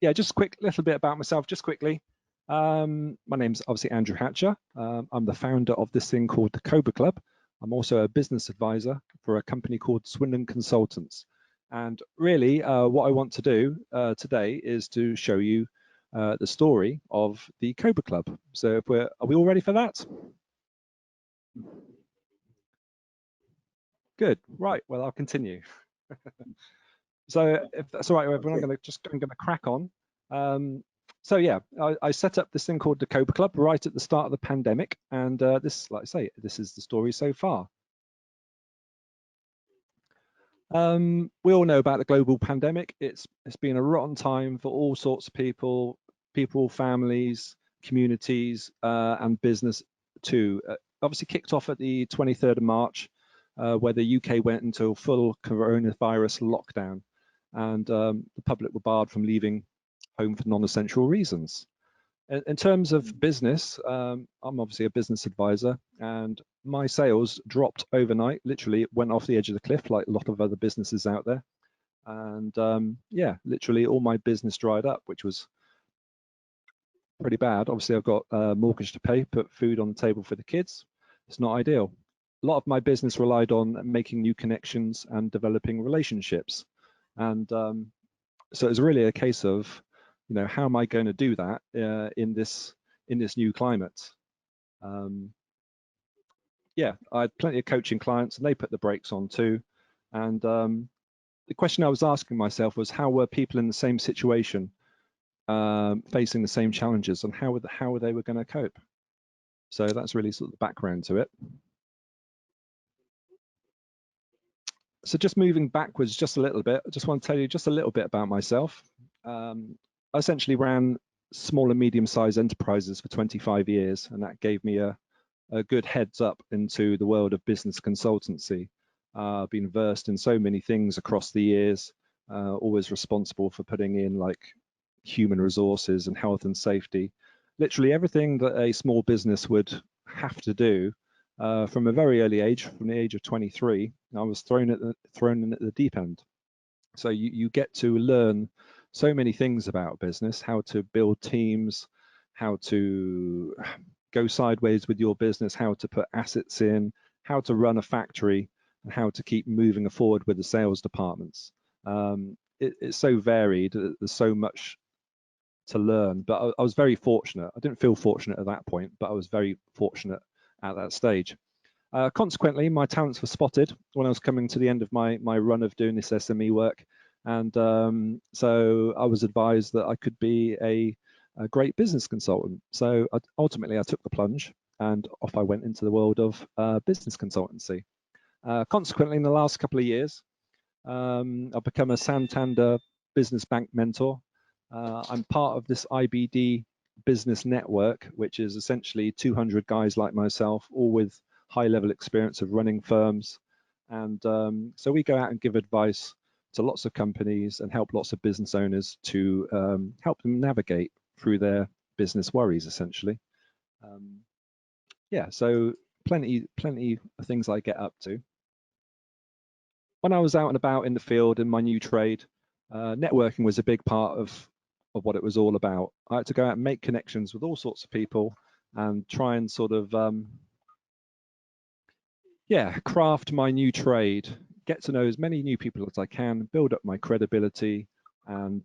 yeah, just a quick little bit about myself, just quickly. My name's obviously Andrew Hatcher. I'm the founder of this thing called the Cobra Club. I'm also a business advisor for a company called Swindon Consultants. And really, what I want to do today is to show you the story of the Cobra Club. So are we all ready for that? Good, right, well, I'll continue. So if that's all right, everyone, I'm going to crack on. So yeah, I set up this thing called the Cobra Club right at the start of the pandemic, and this, like I say, this is the story so far. We all know about the global pandemic. It's been a rotten time for all sorts of people, families, communities, and business too. Obviously kicked off at the 23rd of March, where the UK went into a full coronavirus lockdown, and the public were barred from leaving home for non-essential reasons. In terms of business, I'm obviously a business advisor, and my sales dropped overnight. Literally, it went off the edge of the cliff like a lot of other businesses out there. And yeah, literally all my business dried up, which was pretty bad. Obviously, I've got a mortgage to pay, put food on the table for the kids. It's not ideal. A lot of my business relied on making new connections and developing relationships. And so it's really a case of, you know, how am I going to do that in this new climate? Yeah, I had plenty of coaching clients, and they put the brakes on too. And the question I was asking myself was, how were people in the same situation facing the same challenges, and how they were going to cope? So that's really sort of the background to it. So just moving backwards just a little bit, I just want to tell you just a little bit about myself. I essentially ran small and medium-sized enterprises for 25 years, and that gave me a good heads up into the world of business consultancy. I've been versed in so many things across the years, always responsible for putting in like human resources and health and safety, literally everything that a small business would have to do. From a very early age, from the age of 23, I was thrown in at the deep end. So you get to learn so many things about business, how to build teams, how to go sideways with your business, how to put assets in, how to run a factory, and how to keep moving forward with the sales departments. It's so varied, there's so much to learn, but I was very fortunate. I didn't feel fortunate at that point, but I was very fortunate at that stage. Consequently, my talents were spotted when I was coming to the end of my run of doing this SME work, and so I was advised that I could be a great business consultant. So ultimately, I took the plunge, and off I went into the world of business consultancy. Consequently, in the last couple of years, I've become a Santander Business Bank mentor. I'm part of this IBD business network, which is essentially 200 guys like myself, all with high-level experience of running firms. And so we go out and give advice to lots of companies and help lots of business owners to help them navigate through their business worries, essentially. Yeah, so plenty of things I get up to. When I was out and about in the field in my new trade, networking was a big part of what it was all about. I had to go out and make connections with all sorts of people and try and sort of, yeah, craft my new trade, get to know as many new people as I can, build up my credibility, and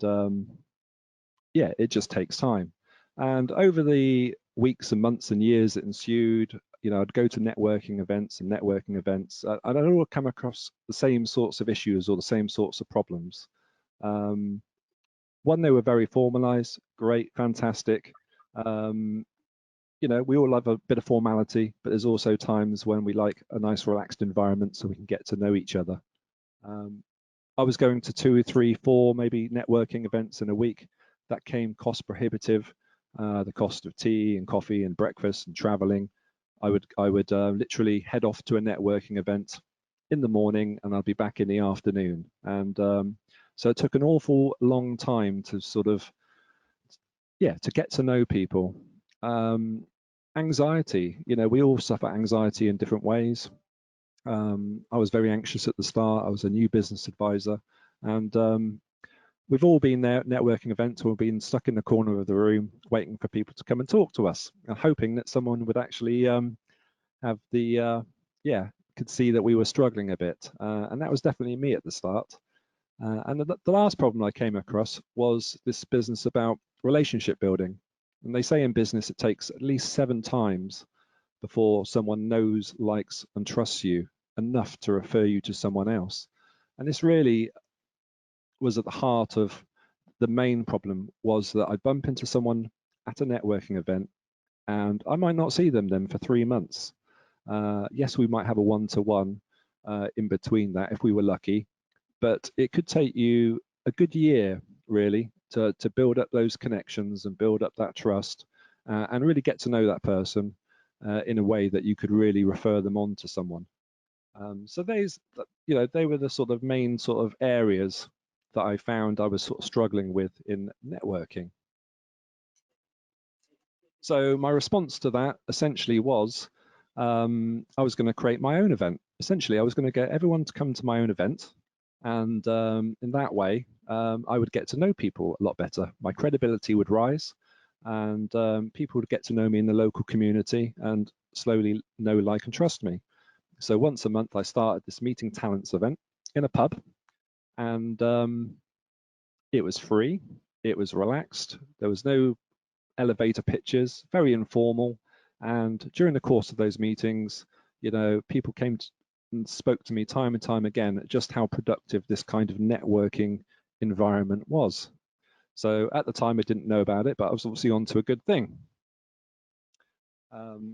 yeah, it just takes time. And over the weeks and months and years that ensued, you know, I'd go to networking events, and I'd all come across the same sorts of issues or the same sorts of problems. One, they were very formalized, great, fantastic. You know, we all love a bit of formality, but there's also times when we like a nice relaxed environment so we can get to know each other. I was going to 2 or 3, 4 maybe networking events in a week. That came cost prohibitive. The cost of tea and coffee and breakfast and traveling. I would literally head off to a networking event in the morning, and I'd be back in the afternoon. And so it took an awful long time to sort of, yeah, to get to know people. Anxiety, you know, we all suffer anxiety in different ways. I was very anxious at the start. I was a new business advisor, and we've all been there at networking events, or been stuck in the corner of the room waiting for people to come and talk to us, and hoping that someone would actually have the could see that we were struggling a bit, and that was definitely me at the start. And the last problem I came across was this business about relationship building. And they say in business it takes at least 7 times before someone knows, likes, and trusts you enough to refer you to someone else. And this really was at the heart of the main problem, was that I'd bump into someone at a networking event and I might not see them then for 3 months. Yes, we might have a one-to-one in between that if we were lucky, but it could take you a good year really to build up those connections and build up that trust and really get to know that person in a way that you could really refer them on to someone. So they were the sort of main sort of areas that I found I was sort of struggling with in networking. So my response to that essentially was I was going to create my own event. Essentially, I was going to get everyone to come to my own event, and in that way, I would get to know people a lot better. My credibility would rise, and people would get to know me in the local community and slowly know, like, and trust me. So once a month, I started this meeting talents event in a pub, and it was free. It was relaxed. There was no elevator pitches, very informal. And during the course of those meetings, people came and spoke to me time and time again just how productive this kind of networking environment was. So at the time, I didn't know about it, but I was obviously on to a good thing. Okay.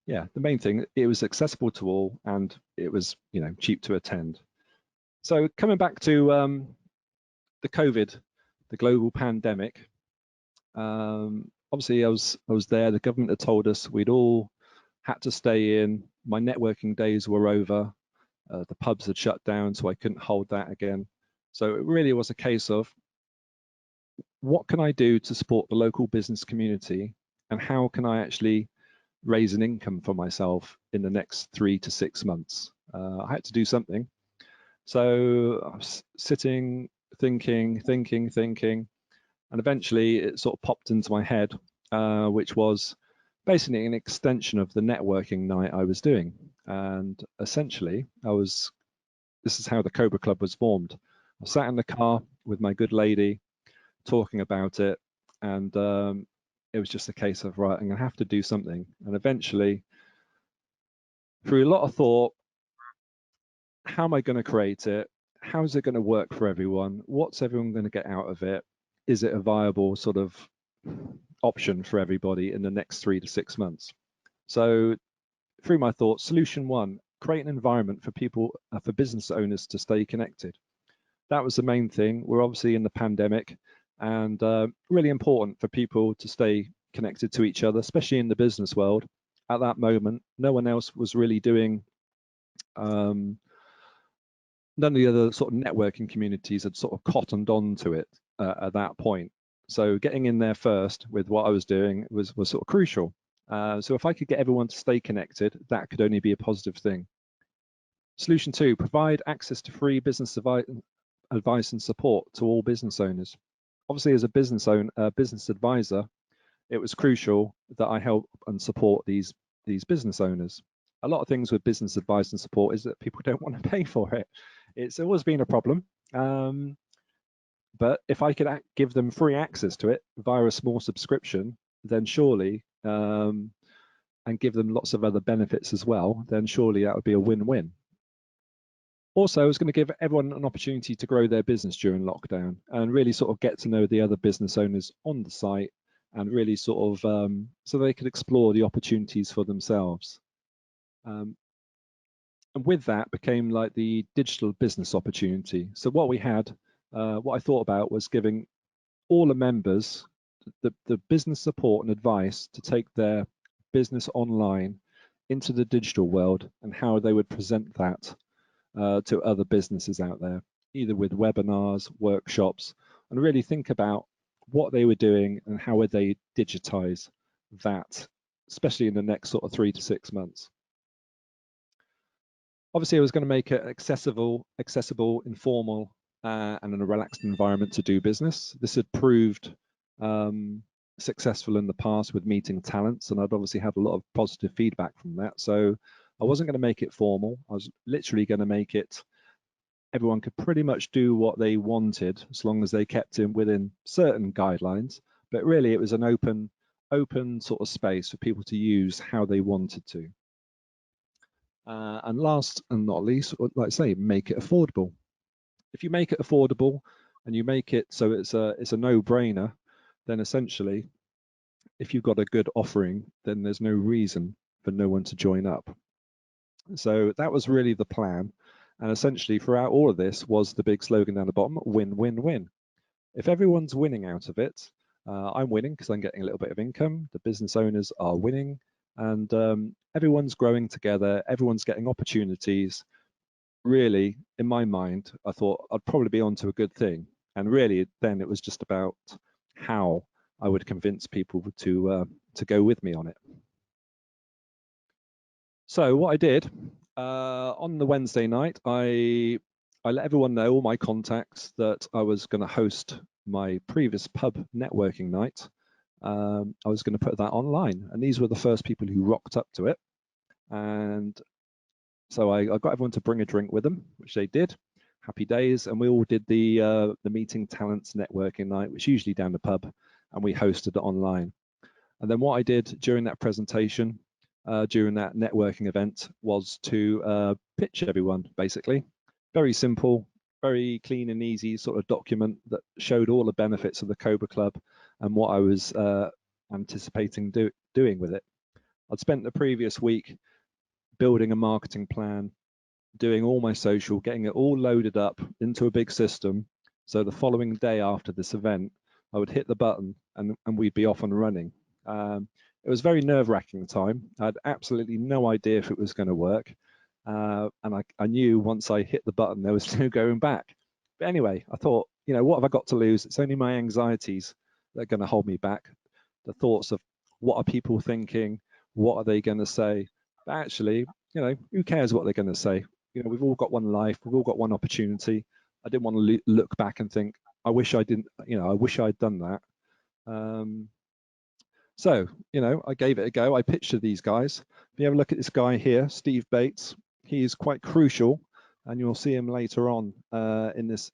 Yeah, the main thing, it was accessible to all, and it was, cheap to attend. So coming back to the COVID, the global pandemic, obviously I was there. The government had told us we'd all had to stay in. My networking days were over. The pubs had shut down, so I couldn't hold that again. So it really was a case of, what can I do to support the local business community, and how can I actually raise an income for myself in the next 3 to 6 months? I had to do something. So I was sitting, thinking, and eventually it sort of popped into my head, which was basically an extension of the networking night I was doing. And essentially, this is how the Cobra Club was formed. I sat in the car with my good lady, talking about it, and it was just a case of, right, I'm gonna have to do something. And eventually, through a lot of thought, how am I going to create it? How is it going to work for everyone? What's everyone going to get out of it? Is it a viable sort of option for everybody in the next 3 to 6 months? So through my thoughts, solution one, create an environment for people, for business owners to stay connected. That was the main thing. We're obviously in the pandemic, and really important for people to stay connected to each other, especially in the business world. At that moment, no one else was really doing none of the other sort of networking communities had sort of cottoned on to it at that point. So getting in there first with what I was doing was sort of crucial. So if I could get everyone to stay connected, that could only be a positive thing. Solution two, provide access to free business advice and support to all business owners. Obviously, as a business advisor, it was crucial that I help and support these business owners. A lot of things with business advice and support is that people don't want to pay for it. It's always been a problem. But if I could give them free access to it via a small subscription, then surely, and give them lots of other benefits as well, then surely that would be a win-win. Also, I was going to give everyone an opportunity to grow their business during lockdown and really sort of get to know the other business owners on the site, and really sort of so they could explore the opportunities for themselves. And with that became like the digital business opportunity. So what we had, what I thought about was giving all the members the business support and advice to take their business online into the digital world, and how they would present that to other businesses out there, either with webinars, workshops, and really think about what they were doing and how would they digitize that, especially in the next sort of 3 to 6 months. Obviously, I was going to make it accessible, informal, and in a relaxed environment to do business. This had proved successful in the past with meeting talents, and I'd obviously had a lot of positive feedback from that. So I wasn't going to make it formal. I was literally going to make it everyone could pretty much do what they wanted as long as they kept within certain guidelines. But really, it was an open sort of space for people to use how they wanted to. And last and not least, like I say, make it affordable. If you make it affordable and you make it so it's a no-brainer, then essentially, if you've got a good offering, then there's no reason for no one to join up. So that was really the plan. And essentially, throughout all of this was the big slogan down the bottom: win, win, win. If everyone's winning out of it, I'm winning because I'm getting a little bit of income. The business owners are winning, and everyone's growing together. Everyone's getting opportunities. Really, in my mind, I thought I'd probably be onto a good thing. And really, then it was just about how I would convince people to go with me on it. So what I did on the Wednesday night, I let everyone know, all my contacts, that I was going to host my previous pub networking night. I was going to put that online, and these were the first people who rocked up to it. And so I got everyone to bring a drink with them, which they did. Happy days, and we all did the meeting talents networking night, which is usually down the pub, and we hosted it online. And then what I did during that presentation, during that networking event, was to pitch everyone, basically. Very simple, very clean and easy sort of document that showed all the benefits of the Cobra Club and what I was anticipating doing with it. I'd spent the previous week building a marketing plan, doing all my social, getting it all loaded up into a big system. So the following day after this event, I would hit the button and we'd be off and running. It was very nerve-wracking time. I had absolutely no idea if it was going to work. And I knew once I hit the button, there was no going back. But anyway, I thought, you know, what have I got to lose? It's only my anxieties that are going to hold me back. The thoughts of what are people thinking? What are they going to say? But actually, you know, who cares what they're going to say? You know, we've all got one life. We've all got one opportunity. I didn't want to look back and think, I wish I didn't, you know, I wish I'd done that. So, you know, I gave it a go. I pitched to these guys. If you have a look at this guy here, Steve Bates, he is quite crucial, and you'll see him later on in this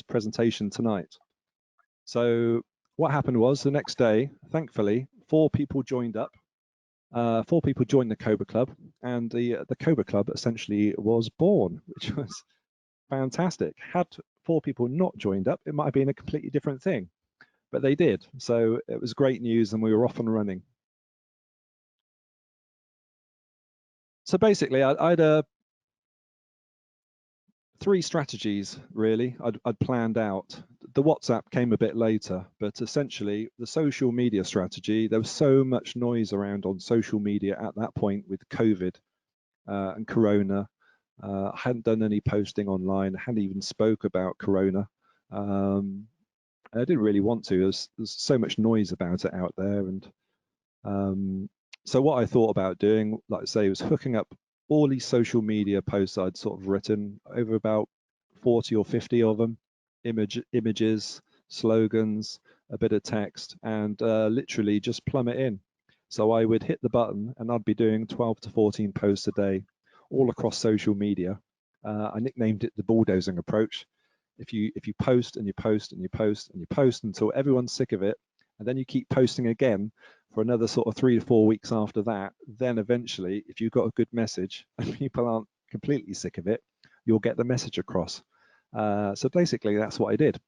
presentation tonight. So what happened was the next day, thankfully, 4 people joined up. 4 people joined the Cobra Club, and the Cobra Club essentially was born, which was fantastic. Had 4 people not joined up, it might have been a completely different thing. But they did, so it was great news, and we were off and running. So basically, I had 3 strategies really I'd planned out. The WhatsApp came a bit later, but essentially the social media strategy, there was so much noise around on social media at that point with COVID and Corona. I hadn't done any posting online, I hadn't even spoke about Corona. I didn't really want to. There's so much noise about it out there, and so what I thought about doing, like I say, was hooking up all these social media posts I'd sort of written, over about 40 or 50 of them, images, slogans, a bit of text, and literally just plumb it in. So I would hit the button and I'd be doing 12 to 14 posts a day, all across social media. I nicknamed it the bulldozing approach. If you post and you post and you post and you post until everyone's sick of it, and then you keep posting again for another sort of 3 to 4 weeks after that, then eventually, if you've got a good message and people aren't completely sick of it, you'll get the message across. So basically, that's what I did.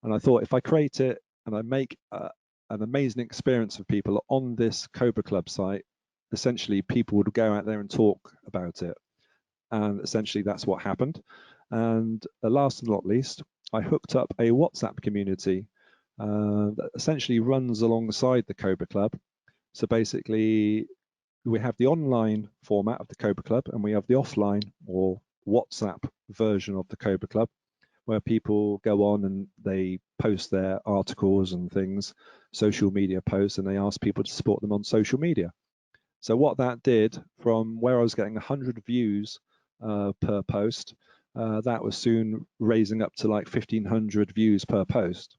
And I thought, if I create it and I make an amazing experience for people on this Cobra Club site, essentially people would go out there and talk about it. And essentially, that's what happened. And last and not least, I hooked up a WhatsApp community that essentially runs alongside the Cobra Club. So basically, we have the online format of the Cobra Club, and we have the offline or WhatsApp version of the Cobra Club, where people go on and they post their articles and things, social media posts, and they ask people to support them on social media. So what that did, from where I was getting 100 views per post, that was soon raising up to like 1,500 views per post.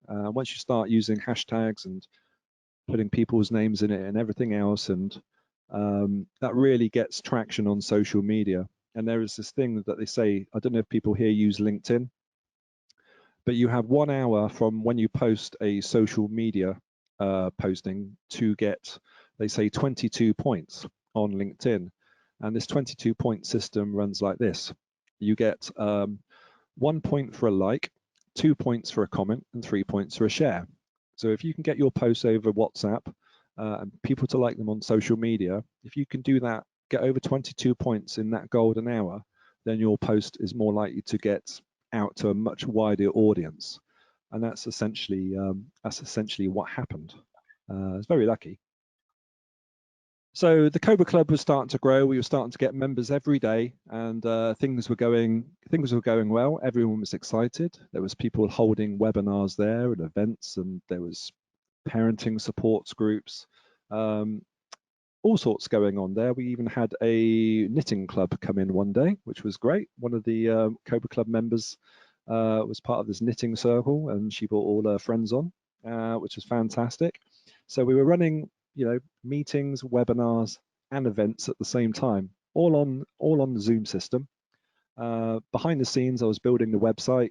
Once you start using hashtags and putting people's names in it and everything else, and that really gets traction on social media. And there is this thing that they say, I don't know if people here use LinkedIn, but you have 1 hour from when you post a social media posting to get, they say, 22 points on LinkedIn. And this 22-point system runs like this. You get 1 point for a like, 2 points for a comment, and 3 points for a share. So if you can get your posts over WhatsApp and people to like them on social media, if you can do that, get over 22 points in that golden hour, then your post is more likely to get out to a much wider audience. And that's essentially what happened. I was very lucky. So the Cobra Club was starting to grow. We were starting to get members every day, and things were going well. Everyone was excited. There was people holding webinars there and events, and there was parenting supports groups, all sorts going on there. We even had a knitting club come in one day, which was great. One of the Cobra Club members was part of this knitting circle, and she brought all her friends on, which was fantastic. So we were running, meetings, webinars, and events at the same time, all on the Zoom system. Behind the scenes, I was building the website,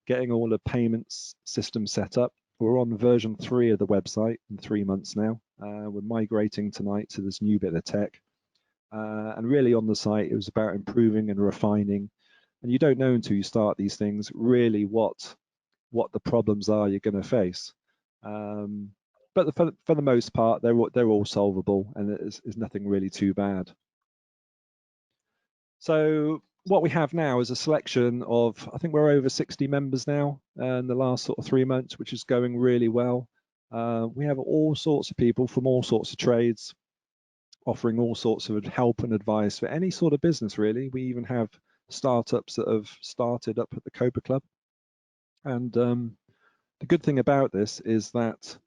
getting all the payments system set up. We're on version 3 of the website in 3 months now. We're migrating tonight to this new bit of tech. And really on the site, it was about improving and refining. And you don't know until you start these things really what the problems are you're going to face. But for the most part, they're all solvable, and it's nothing really too bad. So what we have now is a selection of, I think we're over 60 members now in the last sort of 3 months, which is going really well. We have all sorts of people from all sorts of trades offering all sorts of help and advice for any sort of business, really. We even have startups that have started up at the Cobra Club. And the good thing about this is that,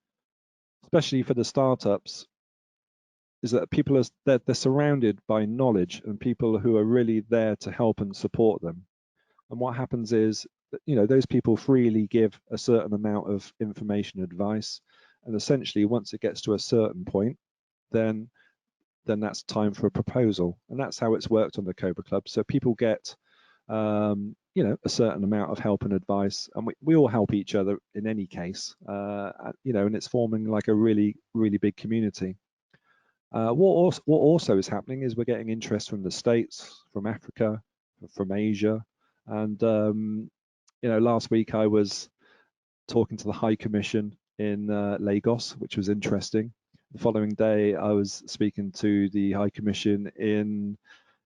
especially for the startups, is that people they're surrounded by knowledge and people who are really there to help and support them. And what happens is that, those people freely give a certain amount of information, advice, and essentially once it gets to a certain point, then that's time for a proposal. And that's how it's worked on the Cobra Club. So people get a certain amount of help and advice, and we all help each other in any case, and it's forming like a really, really big community. What also is happening is we're getting interest from the States, from Africa, from Asia, and last week I was talking to the High Commission in Lagos, which was interesting. The following day, I was speaking to the High Commission in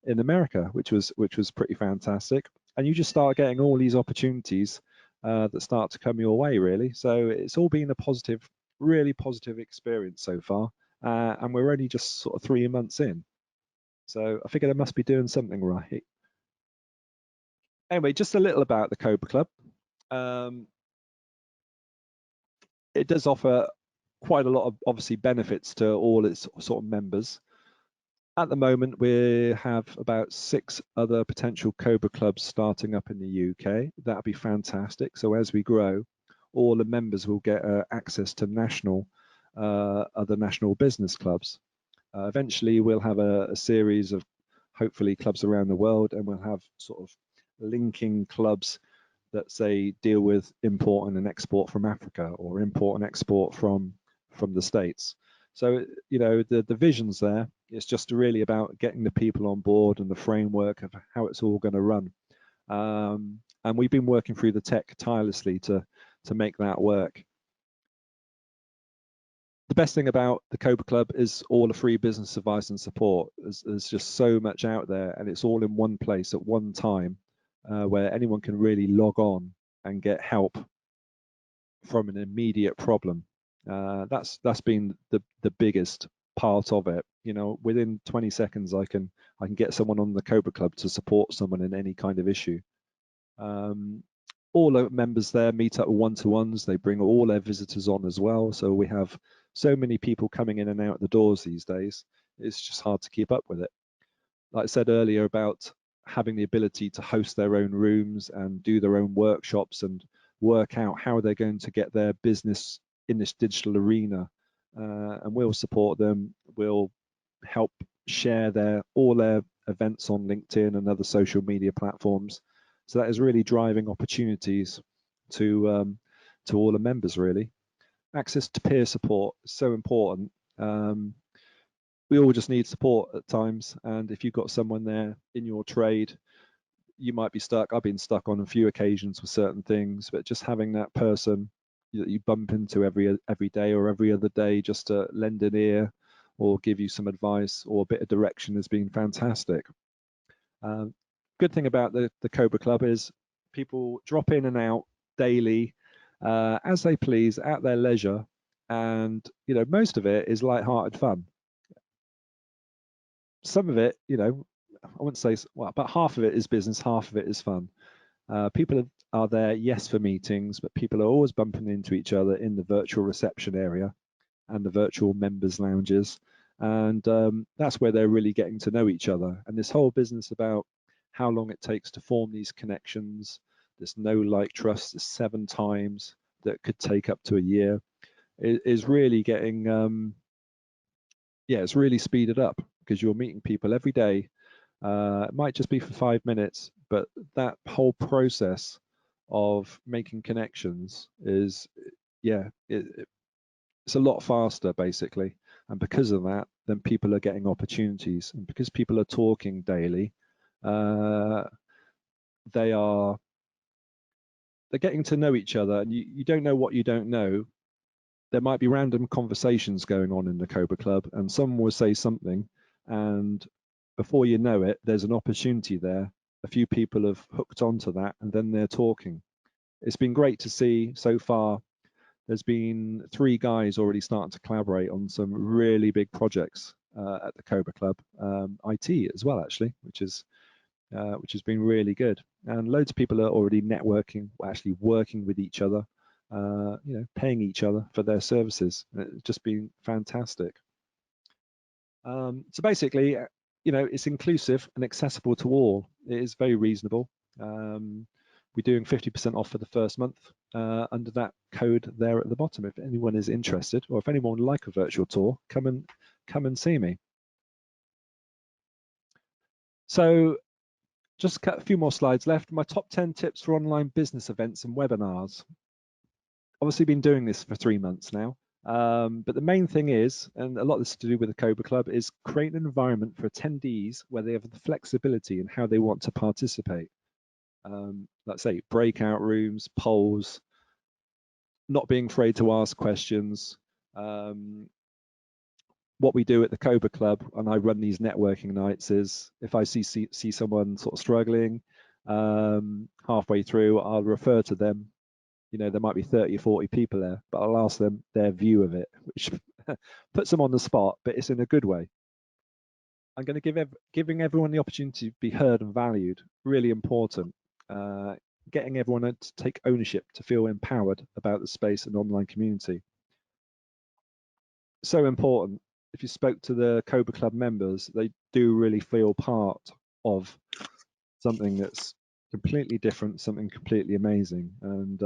America, which was pretty fantastic. And you just start getting all these opportunities that start to come your way, really. So it's all been a really positive experience so far. And we're only just sort of 3 months in. So I figured I must be doing something right. Anyway, just a little about the Cobra Club. It does offer quite a lot of, obviously, benefits to all its sort of members. At the moment, we have about 6 other potential Cobra Clubs starting up in the UK. That'd be fantastic. So as we grow, all the members will get access to other national business clubs. Eventually, we'll have a series of hopefully clubs around the world, and we'll have sort of linking clubs that say deal with import and export from Africa or import and export from the States. So the vision's there. It's just really about getting the people on board and the framework of how it's all going to run. And we've been working through the tech tirelessly to make that work. The best thing about the Cobra Club is all the free business advice and support. There's just so much out there, and it's all in one place at one time, where anyone can really log on and get help from an immediate problem. That's been the biggest part of it. Within 20 seconds, I can get someone on the Cobra Club to support someone in any kind of issue. All the members there meet up one-to-ones. They bring all their visitors on as well. So we have so many people coming in and out the doors these days. it's just hard to keep up with it. Like I said earlier about having the ability to host their own rooms and do their own workshops and work out how they're going to get their business in this digital arena. And we'll support them. We'll help share all their events on LinkedIn and other social media platforms. So that is really driving opportunities to all the members, really. Access to peer support is so important. We all just need support at times, and if you've got someone there in your trade, you might be stuck. I've been stuck on a few occasions with certain things, but just having that person that you bump into every day or every other day just to lend an ear or give you some advice or a bit of direction has been fantastic. Good thing about the Cobra Club is people drop in and out daily as they please at their leisure, and most of it is light-hearted fun. Some of it, I wouldn't say, well, about half of it is business, half of it is fun. People are there, yes, for meetings, but people are always bumping into each other in the virtual reception area and the virtual members lounges. And that's where they're really getting to know each other. And this whole business about how long it takes to form these connections, this know, like, trust, this 7 times that could take up to a year, is really getting, it's really speeded up because you're meeting people every day. It might just be for 5 minutes, but that whole process of making connections is, it's a lot faster, basically. And because of that, then people are getting opportunities. And because people are talking daily, they're getting to know each other. And you don't know what you don't know. There might be random conversations going on in the Cobra Club, and someone will say something, and before you know it, there's an opportunity there. A few people have hooked onto that, and then they're talking. It's been great to see so far. There's been 3 guys already starting to collaborate on some really big projects at the Cobra Club, IT as well, actually, which has been really good. And loads of people are already networking, actually working with each other, paying each other for their services. It's just been fantastic. So basically, it's inclusive and accessible to all. It is very reasonable. We're doing 50% off for the first month under that code there at the bottom. If anyone is interested, or if anyone would like a virtual tour, come and see me. So just a few more slides left. My top 10 tips for online business events and webinars. Obviously been doing this for 3 months now. But the main thing is, and a lot of this to do with the Cobra Club, is create an environment for attendees where they have the flexibility in how they want to participate. Let's say breakout rooms, polls, not being afraid to ask questions. What we do at the Cobra Club, and I run these networking nights, is if I see someone sort of struggling halfway through, I'll refer to them. There might be 30 or 40 people there, but I'll ask them their view of it, which puts them on the spot, but it's in a good way. I'm going to giving everyone the opportunity to be heard and valued, really important. Getting everyone to take ownership, to feel empowered about the space and online community. So important. If you spoke to the Cobra Club members, they do really feel part of something that's completely different, something completely amazing. And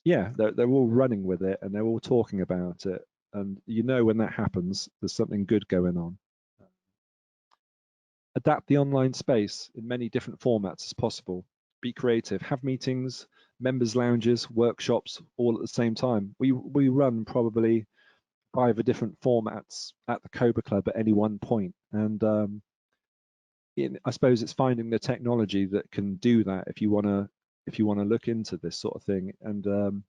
they're all running with it, and they're all talking about it. And when that happens, there's something good going on. Adapt the online space in many different formats as possible. Be creative. Have meetings, members lounges, workshops, all at the same time. We run probably 5 different formats at the Cobra Club at any one point, and I suppose it's finding the technology that can do that if you want to look into this sort of thing. And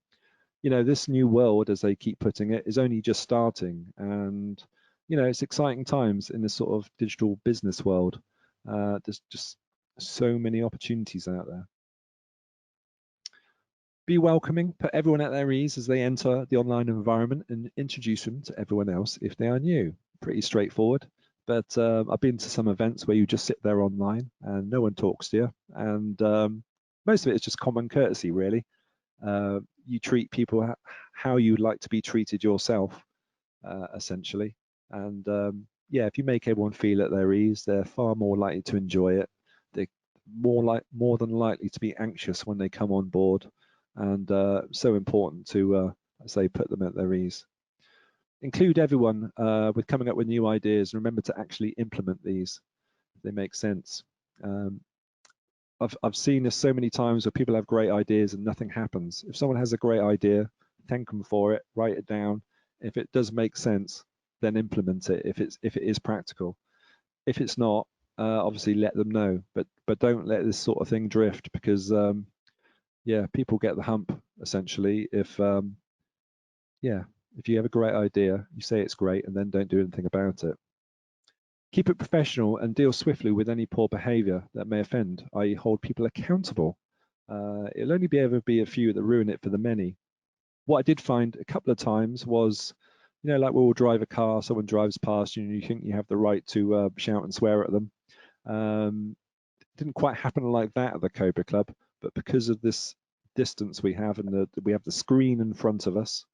this new world, as they keep putting it, is only just starting, and it's exciting times in this sort of digital business world. There's just so many opportunities out there. Be welcoming, put everyone at their ease as they enter the online environment, and introduce them to everyone else if they are new. Pretty straightforward, but I've been to some events where you just sit there online and no one talks to you, and most of it is just common courtesy, really. You treat people how you'd like to be treated yourself, essentially. And yeah, if you make everyone feel at their ease, they're far more likely to enjoy it. They're more than likely to be anxious when they come on board, and so important to say put them at their ease. Include everyone with coming up with new ideas, and remember to actually implement these if they make sense. I've seen this so many times where people have great ideas and nothing happens. If someone has a great idea, thank them for it, write it down. If it does make sense, then implement it if it is practical. If it's not, obviously let them know, but don't let this sort of thing drift, because yeah, people get the hump essentially if yeah, if you have a great idea, you say it's great and then don't do anything about it. Keep it professional and deal swiftly with any poor behavior that may offend, i.e. hold people accountable. It'll only ever be a few that ruin it for the many. What I did find a couple of times was, you know, like we'll drive a car, someone drives past you and you think you have the right to shout and swear at them. It didn't quite happen like that at the Cobra Club, but because of this distance we have and we have the screen in front of us,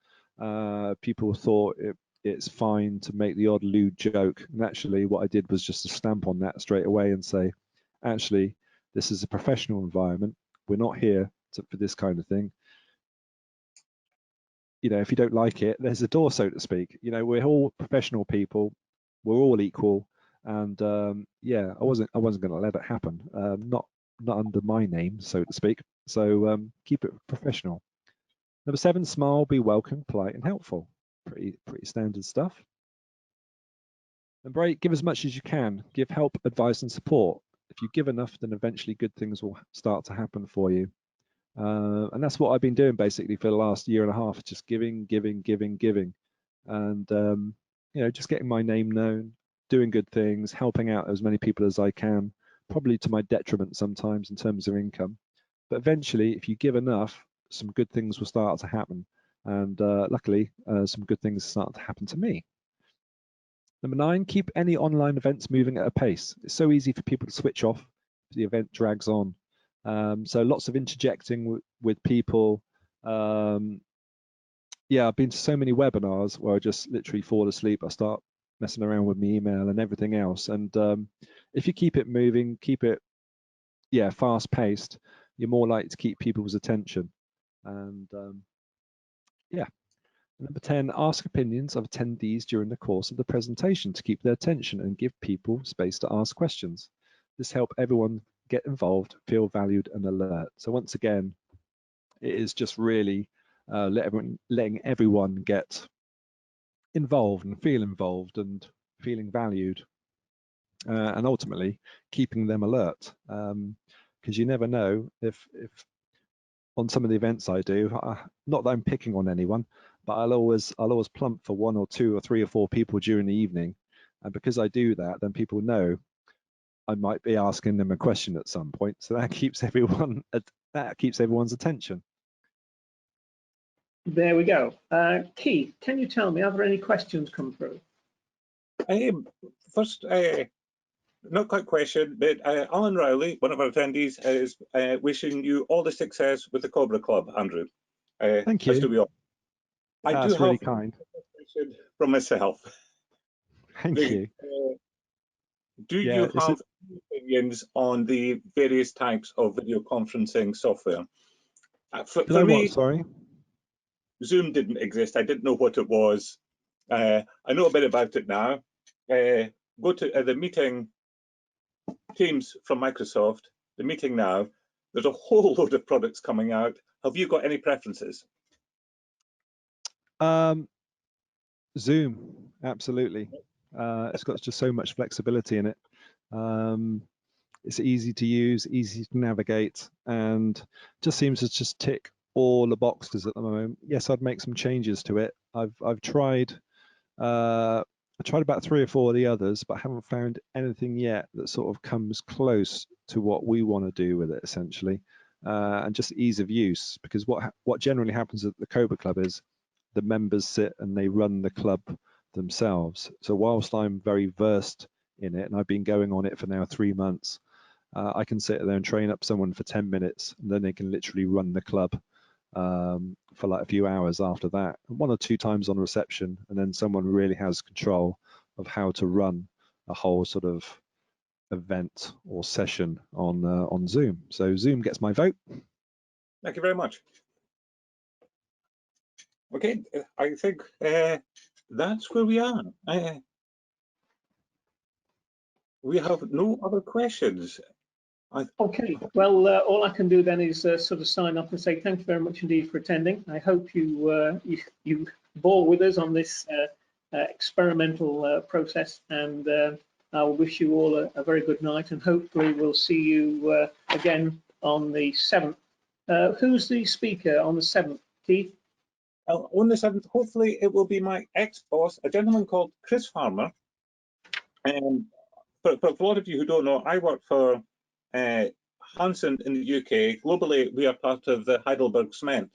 people thought it's fine to make the odd lewd joke. And actually what I did was just to stamp on that straight away and say, actually, this is a professional environment. We're not here for this kind of thing. You know, if you don't like it, there's a door, so to speak. You know, we're all professional people. We're all equal. And yeah, I wasn't going to let it happen. Not under my name, so to speak. So keep it professional. Number 7, smile, be welcome, polite, and helpful. Pretty standard stuff. Number 8, give as much as you can. Give help, advice, and support. If you give enough, then eventually good things will start to happen for you. And that's what I've been doing basically for the last year and a half, just giving. And, you know, just getting my name known, doing good things, helping out as many people as I can, probably to my detriment sometimes in terms of income. But eventually, if you give enough, some good things will start to happen. And luckily, some good things start to happen to me. Number 9, keep any online events moving at a pace. It's so easy for people to switch off if the event drags on. So lots of interjecting with people. Yeah, I've been to so many webinars where I just literally fall asleep. I start messing around with my email and everything else. And if you keep it moving, keep it, yeah, fast paced, you're more likely to keep people's attention. And yeah. Number 10, ask opinions of attendees during the course of the presentation to keep their attention and give people space to ask questions. This helps everyone get involved, feel valued and alert. So once again, it is just really letting everyone get involved and feel involved and feeling valued, and ultimately keeping them alert, because you never know if on some of the events I do, not that I'm picking on anyone, but I'll always plump for 1 or 2 or 3 or 4 people during the evening, and because I do that, then people know I might be asking them a question at some point, so that keeps everyone's attention. There we go. Keith, can you tell me, are there any questions come through? First, not quite question, but Alan Rowley, one of our attendees, is wishing you all the success with the Cobra Club, Andrew. Thank you. As do we all. That's really kind. From myself. Thank you. Do you have opinions on the various types of video conferencing software? For me, sorry? Zoom didn't exist. I didn't know what it was. I know a bit about it now. Go to the meeting, Teams from Microsoft, the meeting now. There's a whole load of products coming out. Have you got any preferences? Zoom, absolutely. It's got just so much flexibility in it. It's easy to use, easy to navigate, and just seems to just tick all the boxes at the moment. Yes, I'd make some changes to it. I've tried about 3 or 4 of the others, but haven't found anything yet that sort of comes close to what we want to do with it, essentially. And just ease of use, because what generally happens at the Cobra Club is the members sit and they run the club themselves. So whilst I'm very versed in it, and I've been going on it for now 3 months, I can sit there and train up someone for 10 minutes, and then they can literally run the club for like a few hours after that, 1 or 2 times on reception, and then someone really has control how to run a whole sort of event or session on Zoom. So Zoom gets my vote. Thank you very much. Okay, I think that's where we are. We have no other questions. Okay, well, all I can do then is sort of sign off and say thank you very much indeed for attending. I hope you bore with us on this experimental process, and I will wish you all a very good night, and hopefully we'll see you again on the 7th. Who's the speaker on the 7th, Keith? On the 7th, hopefully it will be my ex-boss, a gentleman called Chris Farmer. But for a lot of you who don't know, I work for Hansen in the UK. Globally, we are part of the Heidelberg Cement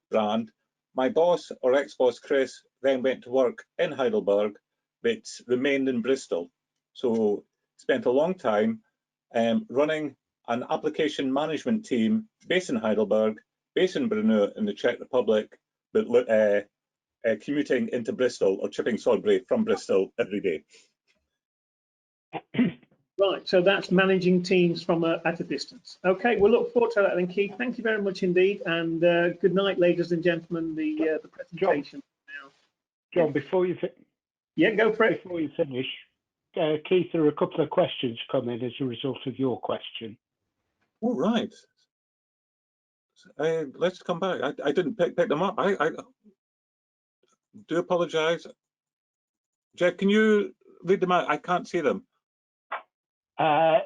brand. My boss, or ex-boss Chris, then went to work in Heidelberg, but remained in Bristol. So spent a long time running an application management team based in Heidelberg, based in Brno in the Czech Republic, but commuting into Bristol or chipping Sodbury from Bristol every day. Right, so that's managing teams from at a distance. Okay, we'll look forward to that then, Keith. Thank you very much indeed, and good night, ladies and gentlemen. The presentation now. John, before you go for it. Before you finish, Keith, there are a couple of questions come in as a result of your question. All right. Let's come back. I didn't pick them up. I do apologise. Jeff, can you read them out? I can't see them.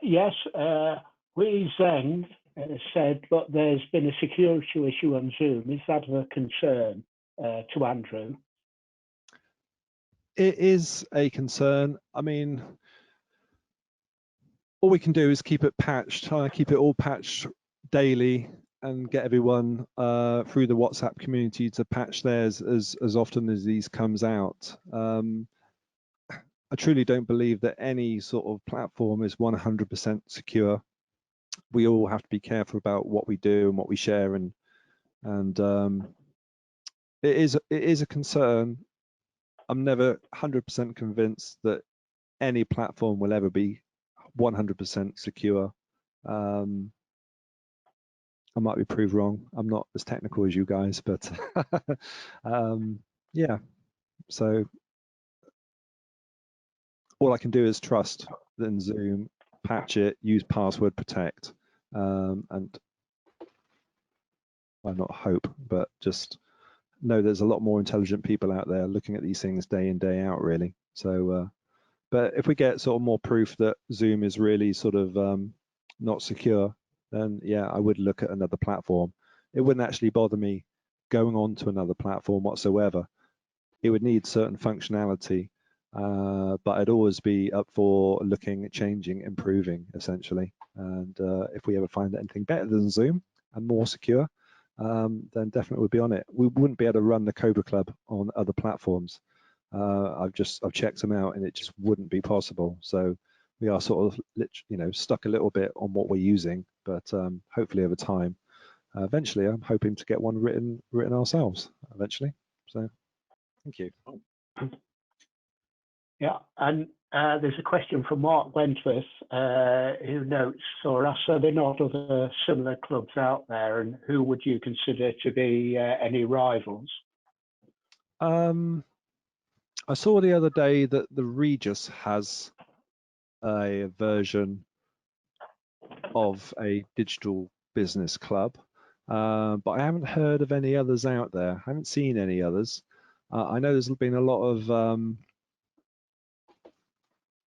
Yes, we then said, but there's been a security issue on Zoom. Is that a concern to Andrew? It is a concern. I mean, all we can do is keep it patched, keep it all patched daily, and get everyone through the WhatsApp community to patch theirs as often as these comes out. I truly don't believe that any sort of platform is 100% secure. We all have to be careful about what we do and what we share, and it is a concern. I'm never 100% convinced that any platform will ever be 100% secure. I might be proved wrong. I'm not as technical as you guys, but yeah. So all I can do is trust in Zoom, patch it, use password protect, and well, not hope, but just know there's a lot more intelligent people out there looking at these things day in, day out, really. So, but if we get sort of more proof that Zoom is really sort of not secure, then yeah, I would look at another platform. It wouldn't actually bother me going on to another platform whatsoever. It would need certain functionality, but I'd always be up for looking, changing, improving, essentially. And if we ever find anything better than Zoom and more secure, then definitely we'll be on it. We wouldn't be able to run the Cobra Club on other platforms. I've checked them out, and it just wouldn't be possible. So we are sort of, stuck a little bit on what we're using, but hopefully over time, eventually, I'm hoping to get one written ourselves eventually. So, thank you. Yeah, and there's a question from Mark Wentworth who notes or asks, are there not other similar clubs out there, and who would you consider to be any rivals? I saw the other day that the Regis has a version of a digital business club, but I haven't heard of any others out there. I haven't seen any others. I know there's been a lot of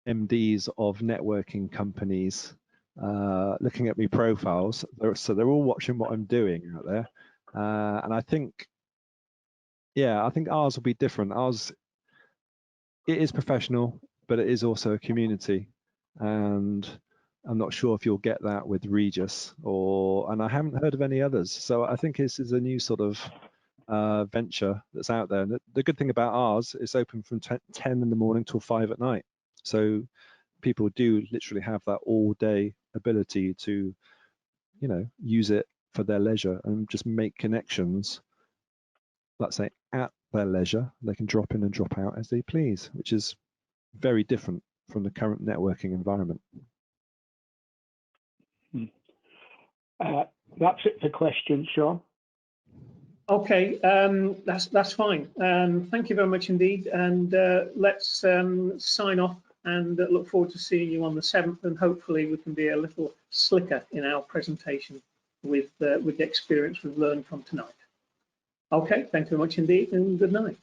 MDs of networking companies looking at me profiles, so they're all watching what I'm doing out there, and I think ours will be different. Ours, it is professional, but it is also a community, and I'm not sure if you'll get that with Regis, and I haven't heard of any others. So I think this is a new sort of venture that's out there. And the good thing about ours is open from 10 in the morning till 5 at night. So people do literally have that all day ability to, use it for their leisure and just make connections, let's say, at their leisure. They can drop in and drop out as they please, which is very different from the current networking environment. That's it for questions, Sean. Okay, that's fine. Thank you very much indeed, and let's sign off and look forward to seeing you on the 7th, and hopefully we can be a little slicker in our presentation with the experience we've learned from tonight. Okay, thank you very much indeed, and good night.